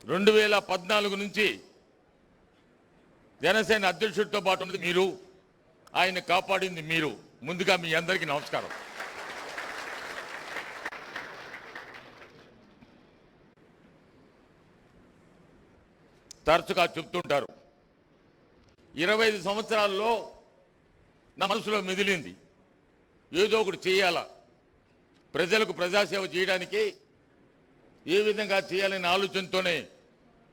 2014 నుంచి జనసేన అధ్యక్షుడితో పాటు ఉన్నది మీరు, ఆయన కాపాడింది మీరు. ముందుగా మీ అందరికీ నమస్కారం. తరచుగా చెప్తుంటారు, 25 సంవత్సరాల్లో నా మనసులో మెదిలింది, ఏదో ఒకటి చేయాలా, ప్రజలకు ప్రజాసేవ చేయడానికి ఏ విధంగా చేయాలనే ఆలోచనతోనే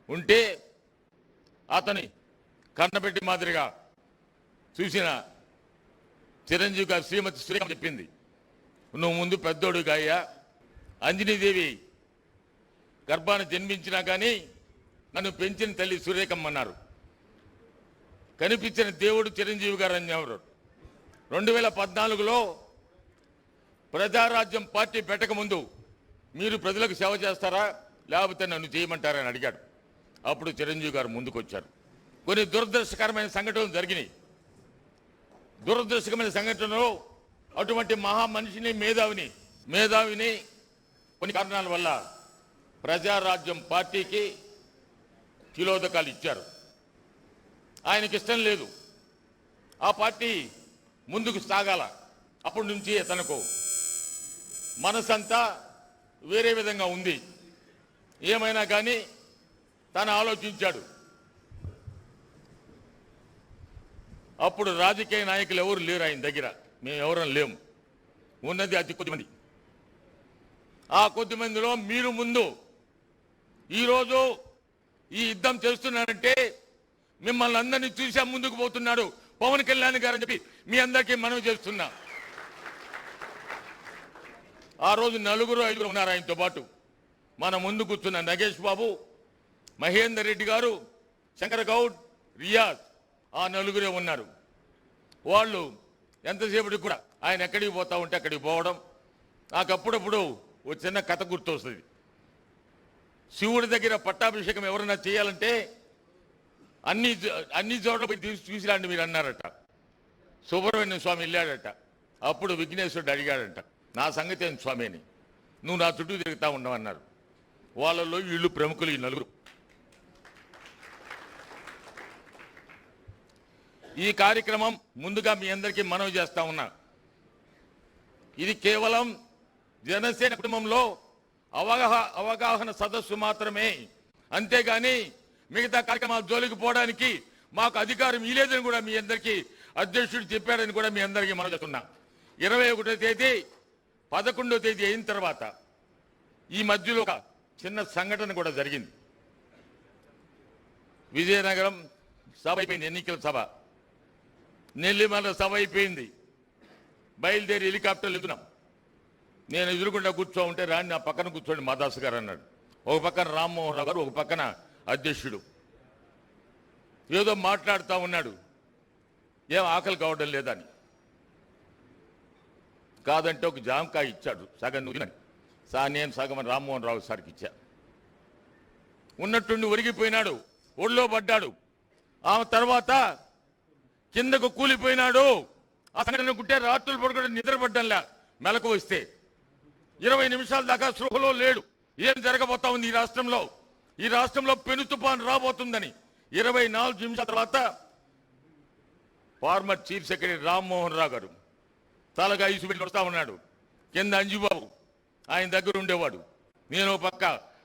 ఉంటే అతని కన్నబెట్టి మాదిరిగా చూసిన చిరంజీవి గారు శ్రీమతి సురేఖ చెప్పింది, నువ్వు ముందు పెద్దోడుగా అయ్యా, అంజనీదేవి గర్భాన్ని జన్మించినా కానీ నన్ను పెంచిన తల్లి సురేఖమ్మన్నారు. కనిపించిన దేవుడు చిరంజీవి గారు అనేవారు. 2014లో ప్రజారాజ్యం పార్టీ పెట్టకముందు మీరు ప్రజలకు సేవ చేస్తారా లేకపోతే నన్ను చేయమంటారని అడిగాడు. అప్పుడు చిరంజీవి గారు ముందుకు వచ్చారు. కొన్ని దురదృష్టకరమైన సంఘటనలు జరిగినాయి. దురదృష్టకరమైన సంఘటనలో అటువంటి మహా మనిషిని మేధావిని కొన్ని కారణాల వల్ల ప్రజారాజ్యం పార్టీకి తిలోదకాలు ఇచ్చారు. ఆయనకి ఇష్టం లేదు, ఆ పార్టీ ముందుకు సాగాల. అప్పటి నుంచి తనకు మనసంతా వేరే విధంగా ఉంది. ఏమైనా కానీ తను ఆలోచించాడు. అప్పుడు రాజకీయ నాయకులు ఎవరు లేరు ఆయన దగ్గర, మేము ఎవరం లేము, ఉన్నది అతి కొద్దిమంది. ఆ కొద్ది మందిలో మీరు ముందు ఈరోజు ఈ యుద్ధం చేస్తున్నారంటే మిమ్మల్ని అందరినీ చూసా ముందుకు పోతున్నాడు పవన్ కళ్యాణ్ గారు అని చెప్పి మీ అందరికీ మనవి చేస్తున్నా. ఆ రోజు 4-5 ఉన్నారు ఆయనతో పాటు. మన ముందు కూర్చున్న నగేష్ బాబు, మహేందర్ రెడ్డి గారు, శంకర్ గౌడ్, రియాజ్, ఆ 4 ఉన్నారు. వాళ్ళు ఎంతసేపటికి కూడా ఆయన ఎక్కడికి పోతా ఉంటే అక్కడికి పోవడం. నాకు అప్పుడప్పుడు ఒక చిన్న కథ గుర్తొస్తుంది. శివుడి దగ్గర పట్టాభిషేకం ఎవరైనా చేయాలంటే అన్ని చోట్ల పోయి చూసిరాండి మీరు అన్నారట. సుబ్రహ్మణ్య స్వామి వెళ్ళాడట. అప్పుడు విఘ్నేశ్వరుడు అడిగాడట, నా సంగతి ఏం స్వామి అని, నువ్వు నా చుట్టూ తిరుగుతా ఉండవన్నారు. వాళ్ళలో వీళ్ళు ప్రముఖులు, ఈ 4. ఈ కార్యక్రమం ముందుగా మీ అందరికీ మనవి చేస్తా ఉన్నా, ఇది కేవలం జనసేన కుటుంబంలో అవగాహన సదస్సు మాత్రమే, అంతేగాని మిగతా కార్యక్రమాలు జోలికి పోవడానికి మాకు అధికారం ఇలేదని కూడా మీ అందరికీ అధ్యక్షుడు చెప్పాడని కూడా మీ అందరికీ మనవి చేస్తున్నా. 21వ తేదీ 11వ తేదీ అయిన తర్వాత ఈ మధ్యలో ఒక చిన్న సంఘటన కూడా జరిగింది. విజయనగరం సభ అయిపోయింది, ఎన్నికల సభ. నెల్లిమల్ల సభ అయిపోయింది. బయలుదేరి హెలికాప్టర్లు ఎదుగున్నాం. నేను ఎదురుకుండా కూర్చో ఉంటే రాని నా పక్కన కూర్చోండి మాదాసు గారు అన్నాడు. ఒక పక్కన రామ్మోహన్ రావు గారు, ఒక పక్కన అధ్యక్షుడు. ఏదో మాట్లాడుతూ ఉన్నాడు, ఏం ఆకలి కావడం లేదని. కాదంటే ఒక జామకాయ ఇచ్చాడు, సగం నువ్వు నేను సగం రామ్మోహన్ రావు సార్కి ఇచ్చా. ఉన్నట్టుండి ఒరిగిపోయినాడు, ఒళ్ళో పడ్డాడు. ఆ తర్వాత కిందకు కూలిపోయినాడు. ఆ సంఘటన గుట్టే రాత్రులు పడుకుంటే నిద్రపడ్డంలా. మెలకు వస్తే 20 నిమిషాల దాకా సృహలో లేడు. ఏం జరగబోతా ఉంది ఈ రాష్ట్రంలో పెను తుఫాను రాబోతుందని 24 నిమిషాల తర్వాత former chief secretary Rammohan Rao గారు తలగా ఐసు పెట్టి వస్తా ఉన్నాడు. కింద అంజుబాబు ఆయన దగ్గర ఉండేవాడు. నేను పక్క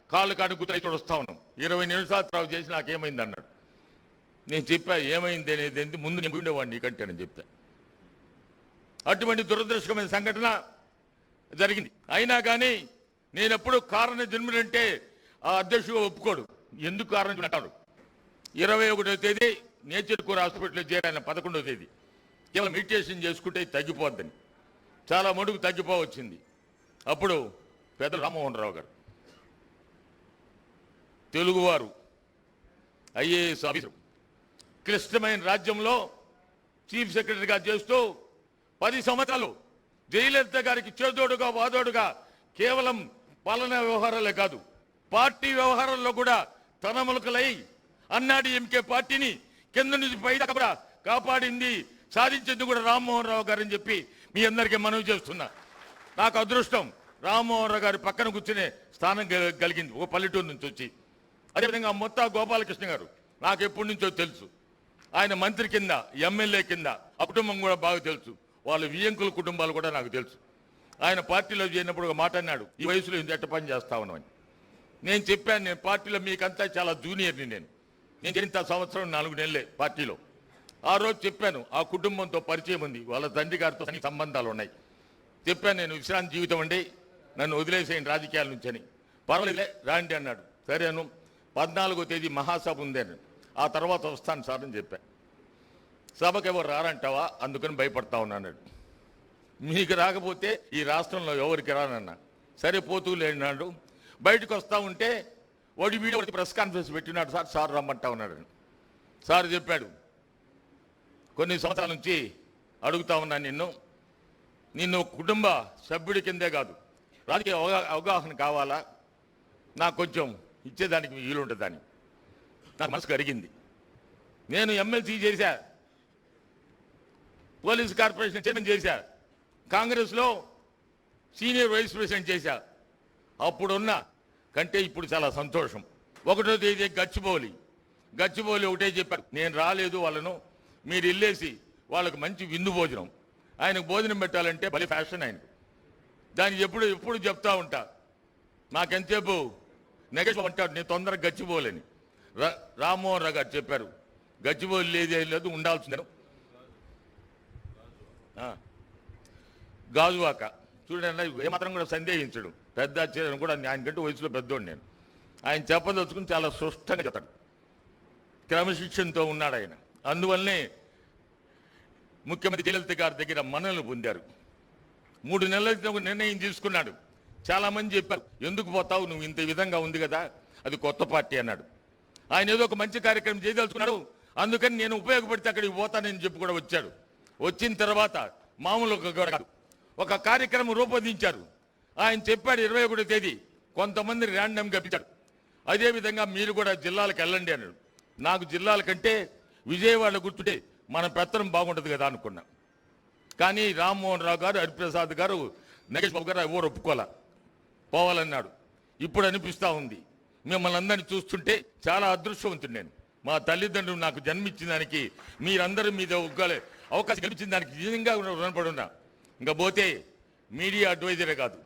కాళ్ళు కాడుకుతా ఇక్కడ వస్తా ఉన్నాం. 20 నిమిషాల తర్వాత చేసి నాకేమైంది అన్నాడు. నేను చెప్పా, ఏమైంది అనేది ముందు నేను ఉండేవాడిని నీకంటే నేను చెప్తా. అటువంటి దురదృష్టకరమైన సంఘటన జరిగింది. అయినా కానీ నేను ఎప్పుడు కారణ జన్ముడంటే ఆ అధ్యక్షుడు ఒప్పుకోడు. ఎందుకు కారణం అంటాడు. 21వ తేదీ నేచర్ కూర హాస్పిటల్లో చేరాను. 11వ తేదీ కేవలం మెడిటేషన్ చేసుకుంటే తగ్గిపోద్దని, చాలా మడుగు తగ్గిపోవచ్చింది. అప్పుడు పెద్ద రామ్మోహన్ రావు గారు, తెలుగువారు, ఐఏఎస్ ఆఫీసర్, క్లిష్టమైన రాజ్యంలో చీఫ్ సెక్రటరీగా చేస్తూ 10 సంవత్సరాలు జయలలిత గారికి చేదోడుగా వాదోడుగా కేవలం పాలనా వ్యవహారాలే కాదు, పార్టీ వ్యవహారాల్లో కూడా తనములకలై అన్నాడీఎంకే పార్టీని కింద నుంచి పైదాకా కూడా కాపాడింది, సాధించింది కూడా రామ్మోహన్ రావు గారు అని చెప్పి మీ అందరికీ మనవి చేస్తున్నా. నాకు అదృష్టం రామ్మోహన్ రావు గారి పక్కన కూర్చునే స్థానం కలిగింది. ఒక పల్లెటూరు నుంచి వచ్చి అదేవిధంగా మొత్తా గోపాలకృష్ణ గారు నాకు ఎప్పటి నుంచో తెలుసు. ఆయన మంత్రి కింద, ఎమ్మెల్యే కింద, ఆ కుటుంబం కూడా బాగా తెలుసు. వాళ్ళ వియంకుల కుటుంబాలు కూడా నాకు తెలుసు. ఆయన పార్టీలో చేరినప్పుడు ఒక మాట అన్నాడు, ఈ వయసులో ఇంత ఎట్ట పని చేస్తా ఉన్నామని. నేను చెప్పాను, నేను పార్టీలో మీకంతా చాలా జూనియర్ని. నేను ఇంత సంవత్సరం 4 నెలలే పార్టీలో. ఆ రోజు చెప్పాను, ఆ కుటుంబంతో పరిచయం ఉంది, వాళ్ళ తండ్రి గారితో సంబంధాలు ఉన్నాయి. చెప్పాను, నేను విశ్రాంతి జీవితం అండి, నన్ను వదిలేసేయండి రాజకీయాల నుంచి అని. పర్వాలేదులే రాండి అన్నాడు. సరేను, 14వ తేదీ మహాసభ ఉందేను, ఆ తర్వాత వస్తాను సార్ అని చెప్పాను. సభకు ఎవరు రారంటావా, అందుకని భయపడతా ఉన్నాడు. మీకు రాకపోతే ఈ రాష్ట్రంలో ఎవరికి రానన్నా. సరే పోతూ లేనాడు. బయటకు వస్తూ ఉంటే వాడి వీడియో ప్రెస్ కాన్ఫరెన్స్ పెట్టినాడు. సార్ రమ్మంటా ఉన్నాడు. సార్ చెప్పాడు, కొన్ని సంవత్సరాల నుంచి అడుగుతా ఉన్నాను నిన్ను కుటుంబ సభ్యుడి కిందే కాదు, రాజకీయ అవగాహన కావాలా, నాకు కొంచెం ఇచ్చేదానికి వీలుంటుందని నాకు మనసు కరిగింది. నేను ఎమ్మెల్సీ చేశా, పోలీస్ కార్పొరేషన్ చైర్మన్ చేశా, కాంగ్రెస్లో సీనియర్ వైస్ ప్రెసిడెంట్ చేశా. అప్పుడున్న కంటే ఇప్పుడు చాలా సంతోషం. 1వ తేదీ గచ్చిబౌలి ఒకటే చెప్పారు, నేను రాలేదు, వాళ్ళను మీరు వెళ్ళేసి వాళ్ళకు మంచి విందు భోజనం, ఆయనకు భోజనం పెట్టాలంటే భలే ఫ్యాషన్ ఆయనకు. దానికి ఎప్పుడు చెప్తా ఉంటా. నాకెంతసేపు నెగటివ్ అంటాడు, నేను తొందరగా గచ్చిబౌలని. రామ్మోహన్ రావు గారు చెప్పారు, గచ్చిబౌలి లేదు ఉండాల్సిందే. గాజువాక చూడండి, ఏమాత్రం కూడా సందేహించడు, పెద్ద ఆశ్చర్యం కూడా. ఆయనకంటే వయసులో పెద్దోడు నేను. ఆయన చెప్పదలుచుకుని చాలా స్పష్టంగా చెప్తాడు, క్రమశిక్షణతో ఉన్నాడు ఆయన. అందువల్లనే ముఖ్యమంత్రి జయలలిత గారి దగ్గర మన్ననలు పొందారు. 3 నెలల క్రితం నిర్ణయం తీసుకున్నాడు. చాలా మంది చెప్పారు, ఎందుకు పోతావు, నువ్వు ఇంత విధంగా ఉంది కదా, అది కొత్త పార్టీ అన్నాడు. ఆయన ఏదో ఒక మంచి కార్యక్రమం చేయదలుచుకున్నాడు, అందుకని నేను ఉపయోగపడితే అక్కడికి పోతానని చెప్పి కూడా వచ్చాడు. వచ్చిన తర్వాత మామూలుగా ఒక కార్యక్రమం రూపొందించారు. ఆయన చెప్పాడు 21వ తేదీ కొంతమంది ర్యాండమ్గా పిలిచాడు. అదేవిధంగా మీరు కూడా జిల్లాలకు వెళ్ళండి అన్నాడు. నాకు జిల్లాల కంటే విజయవాడ గుర్తుంటే మన పెత్తనం బాగుంటుంది కదా అనుకున్నా. కానీ రామ్మోహన్ రావు గారు, హరిప్రసాద్ గారు, నగేష్ బాబు గారు ఎవరు పోవాలన్నాడు. ఇప్పుడు అనిపిస్తూ ఉంది, మిమ్మల్ని అందరినీ చూస్తుంటే చాలా అదృష్టవంతుడు నేను. మా తల్లిదండ్రులు నాకు జన్మించిన దానికి, మీరందరూ మీద అవకాశం కల్పించిన దానికి నిజంగా రుణపడి ఉన్నా. ఇంకా పోతే మీడియా అడ్వైజరే కాదు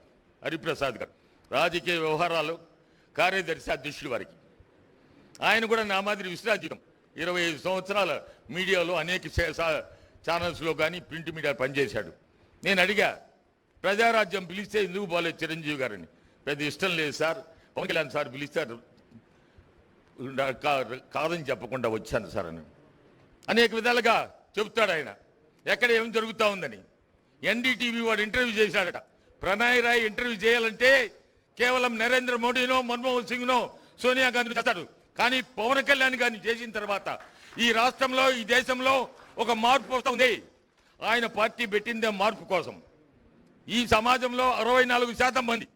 హరిప్రసాద్ గారు, రాజకీయ వ్యవహారాలు కార్యదర్శి అధ్యక్షుడు వారికి. ఆయన కూడా నా మాదిరి విశ్రాంతితం 25 సంవత్సరాల మీడియాలో అనేక ఛానల్స్లో కానీ ప్రింట్ మీడియా పనిచేశాడు. నేను అడిగా, ప్రజారాజ్యం పిలిస్తే ఎందుకు పోలేదు చిరంజీవి గారని. పెద్ద ఇష్టం లేదు సార్, పవన్ కళ్యాణ్ సార్ పిలిస్తే కాదని చెప్పకుండా వచ్చాను సార్ అని అనేక విధాలుగా చెబుతాడు ఆయన. ఎక్కడ ఏం జరుగుతూ ఉందని. ఎన్డీటీవీ వాడు ఇంటర్వ్యూ చేశాడట. ప్రణయ్ రాయ్ ఇంటర్వ్యూ చేయాలంటే కేవలం నరేంద్ర మోడీనో, మన్మోహన్ సింగ్నో, సోనియా గాంధీ చేస్తాడు. కానీ పవన్ కళ్యాణ్ గారిని చేసిన తర్వాత ఈ రాష్ట్రంలో, ఈ దేశంలో ఒక మార్పు వస్తుంది. ఆయన పార్టీ పెట్టిందే మార్పు కోసం. ఈ సమాజంలో 64% మంది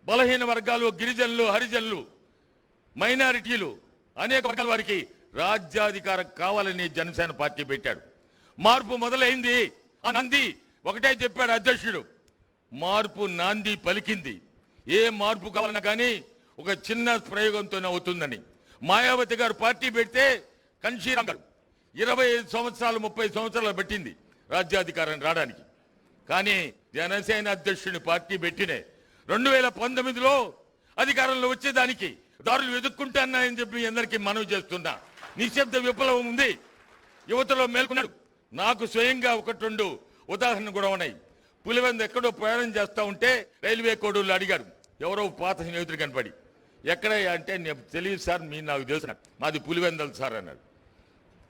బలహీన వర్గాలు, గిరిజనులు, హరిజనులు, మైనారిటీలు, అనేక వర్గాల వారికి రాజ్యాధికారం కావాలని జనసేన పార్టీ పెట్టాడు. మార్పు మొదలైంది. ఆ నంది ఒకటే చెప్పాడు అధ్యక్షుడు, మార్పు నాంది పలికింది. ఏ మార్పు కావాలన్నా కానీ ఒక చిన్న ప్రయోగంతోనే అవుతుందని. మాయావతి గారు పార్టీ పెడితే కన్షీరామ్ గారు 25 సంవత్సరాలు 30 సంవత్సరాలు పెట్టింది రాజ్యాధికారం రావడానికి. కానీ జనసేన అధ్యక్షుడిని పార్టీ పెట్టినే 2019లో అధికారంలో వచ్చేదానికి దారులు వెతుక్కుంటానని చెప్పి అందరికీ మనవి చేస్తున్నా. నిశ్శబ్ద విప్లవం ఉంది, యువతలో మేల్కొన్నాడు. నాకు స్వయంగా 1-2 ఉదాహరణలు కూడా ఉన్నాయి. పులివెందు ఎక్కడో ప్రయాణం చేస్తూ ఉంటే రైల్వే కోడూళ్ళు అడిగారు, ఎవరో పాత స్నేహితుడు కనపడి, ఎక్కడ అంటే నేను తెలియదు సార్, మీరు నాకు తెలుసు, మాది పులివెందలు సార్ అన్నాడు.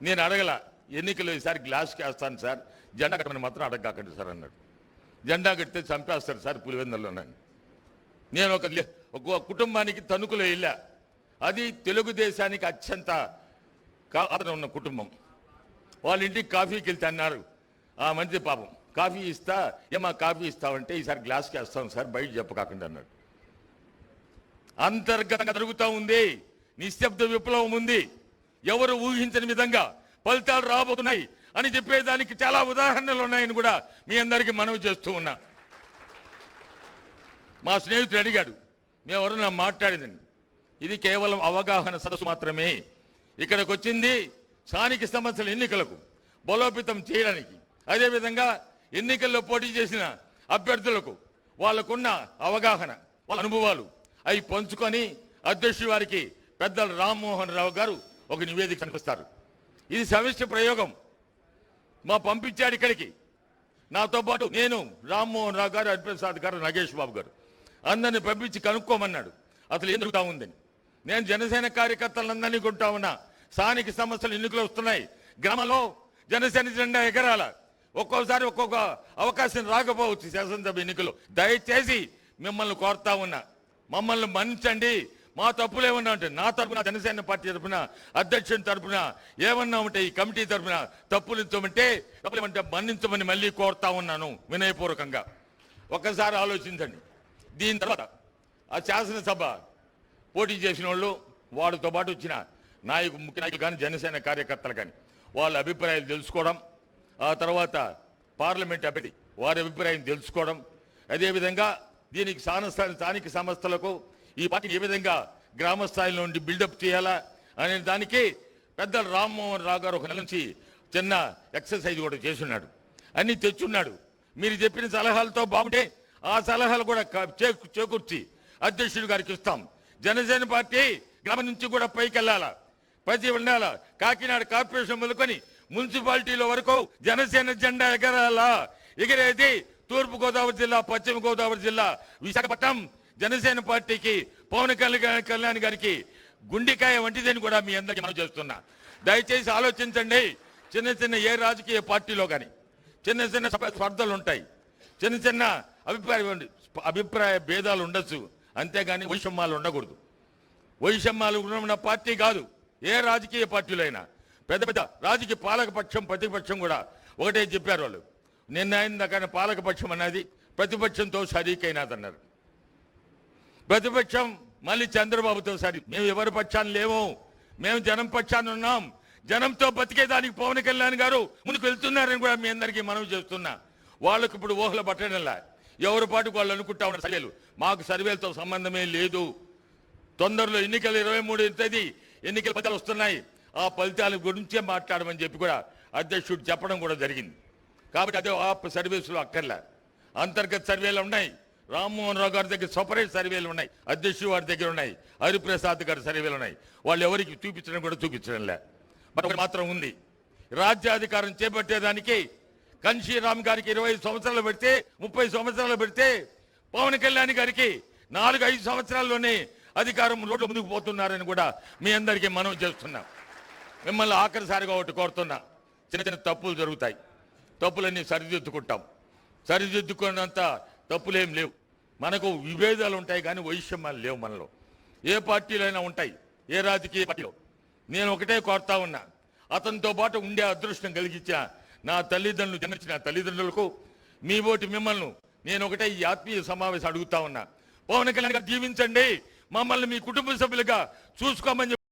నేను అడగల, ఎన్నికలు ఈసారి గ్లాస్కి వేస్తాను సార్, జెండా కట్టమని మాత్రం అడగకండి సార్ అన్నాడు. జెండా కడితే చంపేస్తారు సార్ పులివెందల్లోనని. నేను ఒక కుటుంబానికి తణుకులో వెళ్ళా. అది తెలుగుదేశానికి అత్యంత ఆదరణ ఉన్న కుటుంబం. వాళ్ళ ఇంటికి కాఫీకి వెళ్తే అన్నారు, ఆ మంచి పాపం కాఫీ ఇస్తా, ఏమా కాఫీ ఇస్తావంటే ఈసారి గ్లాస్కి వేస్తాను సార్, బయట చెప్పకాకండి అన్నాడు. అంతర్గతంగా జరుగుతూ ఉంది, నిశ్శబ్ద విప్లవం ఉంది. ఎవరు ఊహించని విధంగా ఫలితాలు రాబోతున్నాయి అని చెప్పేదానికి చాలా ఉదాహరణలు ఉన్నాయని కూడా మీ అందరికీ మనవి చేస్తూ ఉన్నా. మా స్నేహితుడు అడిగాడు, మేము ఎవరన్నా మాట్లాడేదండి, ఇది కేవలం అవగాహన సదస్సు మాత్రమే. ఇక్కడికి వచ్చింది స్థానిక సంస్థల ఎన్నికలకు బలోపేతం చేయడానికి, అదేవిధంగా ఎన్నికల్లో పోటీ చేసిన అభ్యర్థులకు వాళ్ళకున్న అవగాహన, వాళ్ళ అనుభవాలు అవి పంచుకొని అధ్యక్షుడి వారికి పెద్దలు రామ్మోహన్ రావు గారు ఒక నివేదిక కనిపిస్తారు. ఇది సమిష్టి ప్రయోగం. మా పంపించాడు ఇక్కడికి, నాతో పాటు నేను, రామ్మోహన్ రావు గారు, హరిప్రసాద్ గారు, నగేష్ బాబు గారు అందరిని పంపించి కనుక్కోమన్నాడు అసలు ఏం జరుగుతూ ఉందని. నేను జనసేన కార్యకర్తలందరినీ కొంటా ఉన్నా. స్థానిక సమస్యలు ఎన్నికలు వస్తున్నాయి, గ్రామంలో జనసేన జెండా ఎగరాల. ఒక్కోసారి ఒక్కొక్క అవకాశం రాకపోవచ్చు శాసనసభ ఎన్నికలు. దయచేసి మిమ్మల్ని కోరుతా ఉన్నా, మమ్మల్ని మన్నించండి. మా తప్పులు ఏమన్నా ఉంటే నా తరఫున, జనసేన పార్టీ తరఫున, అధ్యక్షుని తరఫున ఏమన్నా ఉంటే, ఈ కమిటీ తరఫున తప్పులు తప్పులేమంటే మన్నించమని మళ్ళీ కోరుతా ఉన్నాను వినయపూర్వకంగా. ఒక్కసారి ఆలోచించండి. దీని తర్వాత ఆ శాసనసభ పోటీ చేసిన వాళ్ళు, వాడితో పాటు వచ్చిన ముఖ్య నాయకులు కానీ, జనసేన కార్యకర్తలు కానీ వాళ్ళ అభిప్రాయాలు తెలుసుకోవడం, ఆ తర్వాత పార్లమెంట్ అభ్యర్థి వారి అభిప్రాయం తెలుసుకోవడం, అదేవిధంగా దీనికి స్థానిక సంస్థలకు ఈ పార్టీని ఏ విధంగా గ్రామ స్థాయిలో నుండి బిల్డప్ చేయాలా అనే దానికి పెద్దలు రామ్మోహన్ రావు గారు ఒక నెల నుంచి చిన్న ఎక్సర్సైజ్ కూడా చేస్తున్నాడు, అన్ని తెచ్చున్నాడు. మీరు చెప్పిన సలహాలతో బాగుంటే ఆ సలహాలు కూడా చేకూర్చి అధ్యక్షుడి గారికి ఇస్తాం. జనసేన పార్టీ గ్రామం నుంచి కూడా పైకి వెళ్ళాలా, ప్రతి ఉండాలా. కాకినాడ కార్పొరేషన్ మొదలుకొని మున్సిపాలిటీలో వరకు జనసేన జెండా ఎగరాలా. ఎగిరేది తూర్పు గోదావరి జిల్లా, పశ్చిమ గోదావరి జిల్లా, విశాఖపట్నం జనసేన పార్టీకి, పవన్ కళ్యాణ్ గారికి గుండెకాయ వంటిదని కూడా మీ అందరికీ మనం చేస్తున్నా. దయచేసి ఆలోచించండి. చిన్న చిన్న ఏ రాజకీయ పార్టీలో కానీ చిన్న చిన్న స్పర్ధలు ఉంటాయి, చిన్న చిన్న అభిప్రాయ భేదాలు ఉండొచ్చు, అంతేగాని వైషమ్యాలు ఉండకూడదు. వైషమ్యాలు ఉన్న పార్టీ కాదు ఏ రాజకీయ పార్టీలో అయినా. పెద్ద పెద్ద రాజకీయ పాలకపక్షం, ప్రతిపక్షం కూడా ఒకటే చెప్పారు వాళ్ళు. నిన్న ఆయన పాలకపక్షం అన్నది ప్రతిపక్షంతో సరీకైనాదన్నారు. ప్రతిపక్షం మళ్ళీ చంద్రబాబుతో సరి. మేము ఎవరి పక్షాన్ని లేవు, మేము జనం పక్షాన్ని ఉన్నాం. జనంతో బతికేదానికి పవన్ కళ్యాణ్ గారు ముందుకు వెళ్తున్నారని కూడా మీ అందరికీ మనవి చేస్తున్నా. వాళ్ళకు ఇప్పుడు ఊహలు పట్టడంలా, ఎవరి పాటుకు వాళ్ళు అనుకుంటా ఉన్న సర్వేలు. మాకు సర్వేలతో సంబంధమే లేదు. తొందరలో ఎన్నికలు 23వ తేదీ ఎన్నికల ఫలితాలు వస్తున్నాయి, ఆ ఫలితాల గురించే మాట్లాడమని చెప్పి కూడా అధ్యక్షుడు చెప్పడం కూడా జరిగింది. కాబట్టి అదే ఆ సర్వేస్లో అక్కర్లే, అంతర్గత సర్వేలు ఉన్నాయి. రామ్మోహన్ రావు గారి దగ్గర సపరేట్ సర్వేలు ఉన్నాయి, అధ్యక్షుడు వారి దగ్గర ఉన్నాయి, హరిప్రసాద్ గారి సర్వేలు ఉన్నాయి. వాళ్ళు ఎవరికి చూపించడం కూడా చూపించడంలే. ఒకటి మాత్రం ఉంది, రాజ్యాధికారం చేపట్టేదానికి కన్షీరామ్ గారికి 25 సంవత్సరాలు పెడితే, 30 సంవత్సరాలు పెడితే, పవన్ కళ్యాణ్ గారికి 4-5 సంవత్సరాల్లోనే అధికారం రోడ్డు ముందుకు పోతున్నారని కూడా మీ అందరికీ మనం చేస్తున్నాం. మిమ్మల్ని ఆఖరిసారిగా ఒకటి కోరుతున్నా, చిన్న చిన్న తప్పులు జరుగుతాయి, తప్పులన్నీ సరిదిద్దుకుంటాం. సరిదిద్దుకున్నంత తప్పులేం లేవు. మనకు విభేదాలు ఉంటాయి కానీ వైషమ్యాలు లేవు మనలో. ఏ పార్టీలో అయినా ఉంటాయి, ఏ రాజకీయ పార్టీలో. నేను ఒకటే కోరుతా ఉన్నా, అతనితో పాటు ఉండే అదృష్టం కలిగించిన నా తల్లిదండ్రులు, జన్మించిన తల్లిదండ్రులకు మీ ఓటు మిమ్మల్ని నేను ఒకటే ఈ ఆత్మీయ సమావేశం అడుగుతా ఉన్నా. పవన్ కళ్యాణ్ గారు జీవించండి, మమ్మల్ని మీ కుటుంబ సభ్యులుగా చూసుకోమని